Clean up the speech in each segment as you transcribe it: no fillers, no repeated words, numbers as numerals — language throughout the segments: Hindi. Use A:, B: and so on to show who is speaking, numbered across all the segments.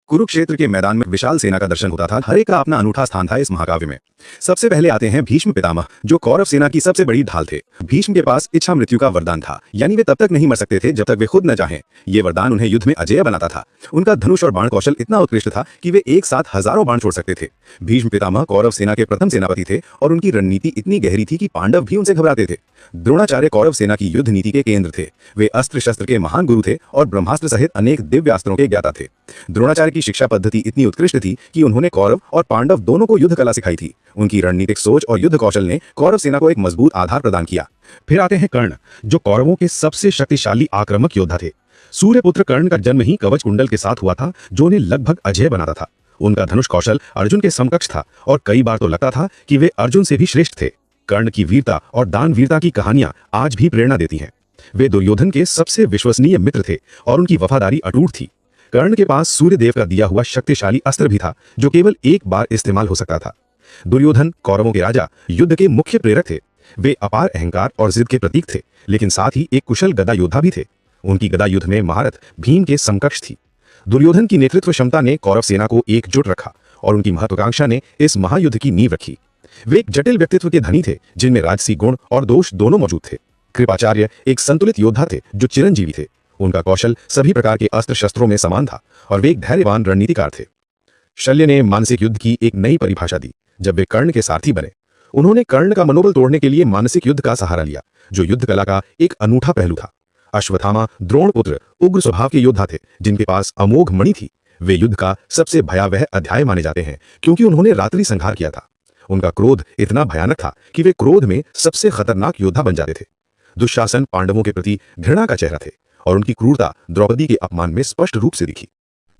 A: कुरुक्षेत्र के मैदान में विशाल सेना का दर्शन होता था। हर एक का अपना अनूठा स्थान था इस महाकाव्य में। सबसे पहले आते हैं भीष्म पितामह, जो कौरव सेना की सबसे बड़ी ढाल थे। भीष्म के पास इच्छा मृत्यु का वरदान था, यानी वे तब तक नहीं मर सकते थे जब तक वे खुद न चाहें। ये वरदान उन्हें युद्ध में अजेय बनाता था। उनका धनुष और बाण कौशल इतना उत्कृष्ट था कि वे एक साथ हजारों बाण छोड़ सकते थे। भीष्म पितामह कौरव सेना के प्रथम सेनापति थे और उनकी रणनीति इतनी गहरी थी कि पांडव भी उनसे घबराते थे। द्रोणाचार्य कौरव सेना की युद्ध नीति के केंद्र थे। वे अस्त्र शस्त्र के महान गुरु थे और ब्रह्मास्त्र सहित अनेक दिव्यास्त्रों के ज्ञाता थे। द्रोणाचार्य की शिक्षा पद्धति इतनी उत्कृष्ट थी कि उन्होंने कौरव और पांडव दोनों को युद्ध कला सिखाई थी। उनकी रणनीतिक सोच और युद्ध कौशल ने कौरव सेना को एक मजबूत आधार प्रदान किया।
B: फिर आते हैं कर्ण, जो कौरवों के सबसे शक्तिशाली आक्रामक योद्धा थे। सूर्यपुत्र कर्ण का जन्म ही कवच कुंडल के साथ हुआ था, जो उन्हें लगभग अजेय बनाता था। उनका धनुष कौशल अर्जुन के समकक्ष था और कई बार तो लगता था कि वे अर्जुन से भी श्रेष्ठ थे। कर्ण की वीरता और दानवीरता की कहानियां आज भी प्रेरणा देती हैं। वे दुर्योधन के सबसे विश्वसनीय मित्र थे और उनकी वफादारी अटूट थी। कर्ण के पास सूर्यदेव का दिया हुआ शक्तिशाली अस्त्र भी था, जो केवल एक बार इस्तेमाल हो सकता था। दुर्योधन कौरवों के राजा, युद्ध के मुख्य प्रेरक थे। वे अपार अहंकार और जिद के प्रतीक थे, लेकिन साथ ही एक कुशल गदा योद्धा भी थे। उनकी गदा युद्ध में महारत भीम के समकक्ष थी। दुर्योधन की नेतृत्व क्षमता ने कौरव सेना को एकजुट रखा और उनकी महत्वाकांक्षा ने इस महायुद्ध की नींव रखी। वे एक जटिल व्यक्तित्व के धनी थे, जिनमें राजसी गुण और दोष दोनों मौजूद थे। कृपाचार्य एक संतुलित योद्धा थे, जो चिरंजीवी थे। उनका कौशल सभी प्रकार के अस्त्र शस्त्रों में समान था और वे एक धैर्यवान रणनीतिकार थे। शल्य ने मानसिक युद्ध की एक नई परिभाषा दी जब वे कर्ण के सारथी बने। उन्होंने कर्ण का मनोबल तोड़ने के लिए मानसिक युद्ध का सहारा लिया, जो युद्ध कला का एक अनूठा पहलू था। अश्वत्थामा द्रोणपुत्र उग्र स्वभाव के योद्धा थे, जिनके पास अमोघ मणि थी। वे युद्ध का सबसे भयावह अध्याय माने जाते हैं, क्योंकि उन्होंने रात्रि संहार किया था। उनका क्रोध इतना भयानक था कि वे क्रोध में सबसे खतरनाक योद्धा बन जाते थे। दुशासन पांडवों के प्रति घृणा का चेहरा थे और उनकी क्रूरता द्रौपदी के अपमान में स्पष्ट रूप से दिखी।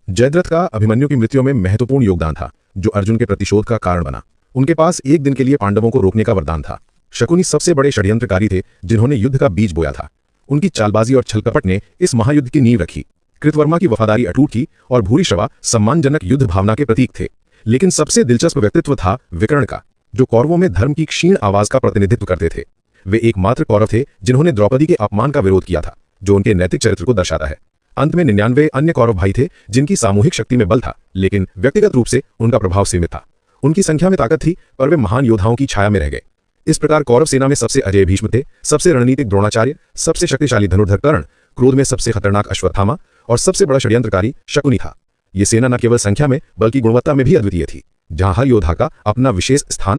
B: जयद्रथ का अभिमन्यु की मृत्यु में महत्वपूर्ण योगदान था, जो अर्जुन के प्रतिशोध का कारण बना। उनके पास एक दिन के लिए पांडवों को रोकने का वरदान था। शकुनी सबसे बड़े षड्यंत्रकारी थे, जिन्होंने युद्ध का बीज बोया था। उनकी चालबाजी और छलकपट ने इस महायुद्ध की नींव रखी। कृतवर्मा की वफादारी अटूट थी और भूरिश्रवा सम्मानजनक युद्ध भावना के प्रतीक थे। लेकिन सबसे दिलचस्प व्यक्तित्व था विकर्ण का, जो कौरवों में धर्म की क्षीण आवाज का प्रतिनिधित्व करते थे। वे एकमात्र कौरव थे जिन्होंने द्रौपदी के अपमान का विरोध किया था, जो उनके नैतिक चरित्र को दर्शाता है। अंत में 99 अन्य कौरव भाई थे, जिनकी सामूहिक शक्ति में बल था, लेकिन व्यक्तिगत रूप से उनका प्रभाव सीमित था। उनकी संख्या में ताकत थी, पर वे महान योद्धाओं की छाया में रह गए। इस प्रकार कौरव सेना में सबसे अजेय भीष्म थे, सबसे रणनीतिक द्रोणाचार्य, सबसे शक्तिशाली धनुर्धर कर्ण, क्रोध में सबसे खतरनाक अश्वत्थामा और सबसे बड़ा षड्यंत्रकारी शकुनी था। ये सेना न केवल संख्या में बल्कि गुणवत्ता में भी अद्वितीय थी, जहां हर योद्धा का अपना विशेष स्थान